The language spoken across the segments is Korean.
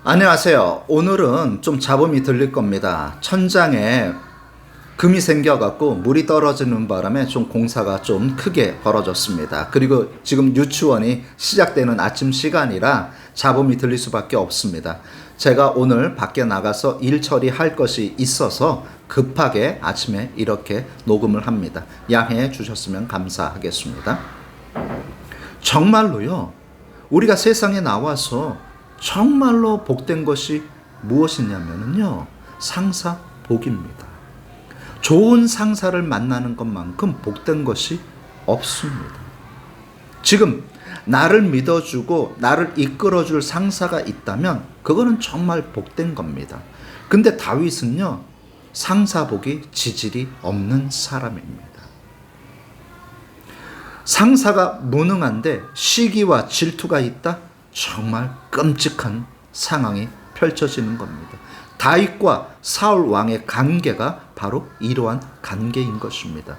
안녕하세요. 오늘은 좀 잡음이 들릴 겁니다. 천장에 금이 생겨갖고 물이 떨어지는 바람에 좀 공사가 좀 크게 벌어졌습니다. 그리고 지금 유치원이 시작되는 아침 시간이라 잡음이 들릴 수밖에 없습니다. 제가 오늘 밖에 나가서 일 처리할 것이 있어서 급하게 아침에 이렇게 녹음을 합니다. 양해해 주셨으면 감사하겠습니다. 정말로요, 우리가 세상에 나와서 정말로 복된 것이 무엇이냐면요, 상사 복입니다. 좋은 상사를 만나는 것만큼 복된 것이 없습니다. 지금 나를 믿어주고 나를 이끌어줄 상사가 있다면 그거는 정말 복된 겁니다. 근데 다윗은요, 상사복이 지질이 없는 사람입니다. 상사가 무능한데 시기와 질투가 있다? 정말 끔찍한 상황이 펼쳐지는 겁니다. 다윗과 사울 왕의 관계가 바로 이러한 관계인 것입니다.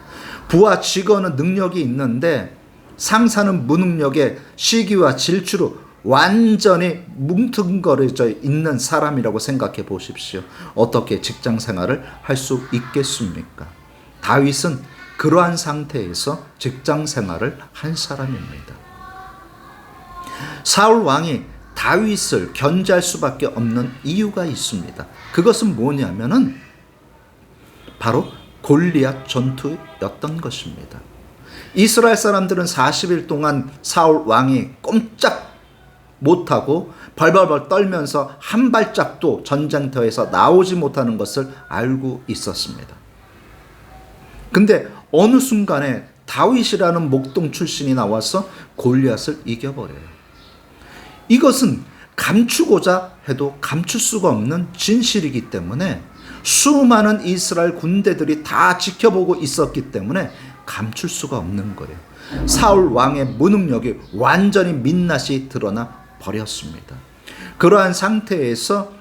부하 직원은 능력이 있는데 상사는 무능력에 시기와 질투로 완전히 뭉뚱그려져 있는 사람이라고 생각해 보십시오. 어떻게 직장 생활을 할 수 있겠습니까? 다윗은 그러한 상태에서 직장 생활을 한 사람입니다. 사울 왕이 다윗을 견제할 수밖에 없는 이유가 있습니다. 그것은 뭐냐면은 바로 골리앗 전투였던 것입니다. 이스라엘 사람들은 40일 동안 사울 왕이 꼼짝 못하고 벌벌벌 떨면서 한 발짝도 전쟁터에서 나오지 못하는 것을 알고 있었습니다. 근데 어느 순간에 다윗이라는 목동 출신이 나와서 골리앗을 이겨버려요. 이것은 감추고자 해도 감출 수가 없는 진실이기 때문에 수많은 이스라엘 군대들이 다 지켜보고 있었기 때문에 감출 수가 없는 거예요. 사울 왕의 무능력이 완전히 민낯이 드러나 버렸습니다. 그러한 상태에서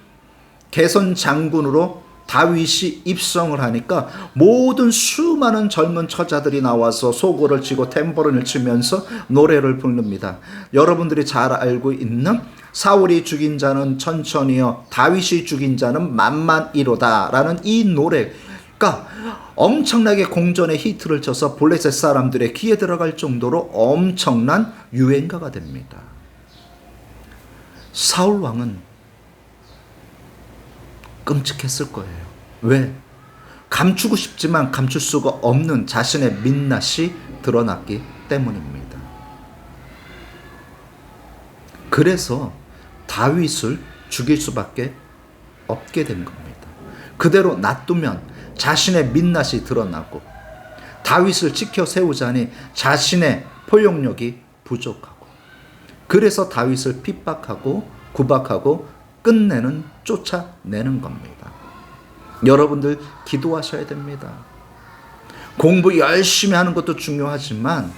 개선 장군으로 다윗이 입성을 하니까 모든 수많은 젊은 처자들이 나와서 소고를 치고 탬버린을 치면서 노래를 부릅니다. 여러분들이 잘 알고 있는 사울이 죽인 자는 천천히요, 다윗이 죽인 자는 만만이로다 라는 이 노래가 엄청나게 공전의 히트를 쳐서 블레셋 사람들의 귀에 들어갈 정도로 엄청난 유행가가 됩니다. 사울 왕은 끔찍했을 거예요. 왜? 감추고 싶지만 감출 수가 없는 자신의 민낯이 드러났기 때문입니다. 그래서 다윗을 죽일 수밖에 없게 된 겁니다. 그대로 놔두면 자신의 민낯이 드러나고 다윗을 지켜 세우자니 자신의 포용력이 부족하고, 그래서 다윗을 핍박하고 구박하고 끝내는, 쫓아내는 겁니다. 여러분들 기도하셔야 됩니다. 공부 열심히 하는 것도 중요하지만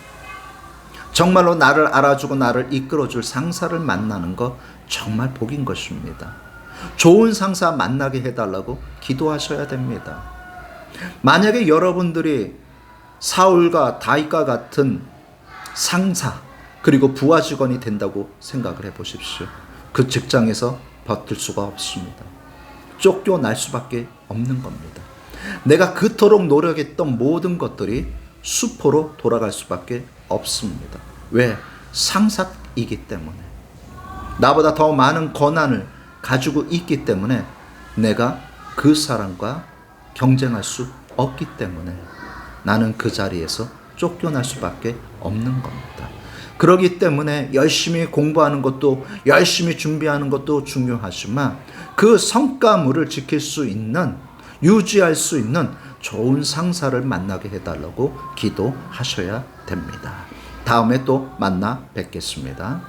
정말로 나를 알아주고 나를 이끌어줄 상사를 만나는 것 정말 복인 것입니다. 좋은 상사 만나게 해달라고 기도하셔야 됩니다. 만약에 여러분들이 사울과 다윗과 같은 상사 그리고 부하 직원이 된다고 생각을 해보십시오. 그 직장에서 버틸 수가 없습니다. 쫓겨날 수밖에 없는 겁니다. 내가 그토록 노력했던 모든 것들이 수포로 돌아갈 수밖에 없습니다. 왜? 상사이기 때문에. 나보다 더 많은 권한을 가지고 있기 때문에 내가 그 사람과 경쟁할 수 없기 때문에 나는 그 자리에서 쫓겨날 수밖에 없는 겁니다. 그렇기 때문에 열심히 공부하는 것도, 열심히 준비하는 것도 중요하지만 그 성과물을 지킬 수 있는, 유지할 수 있는 좋은 상사를 만나게 해달라고 기도하셔야 됩니다. 다음에 또 만나 뵙겠습니다.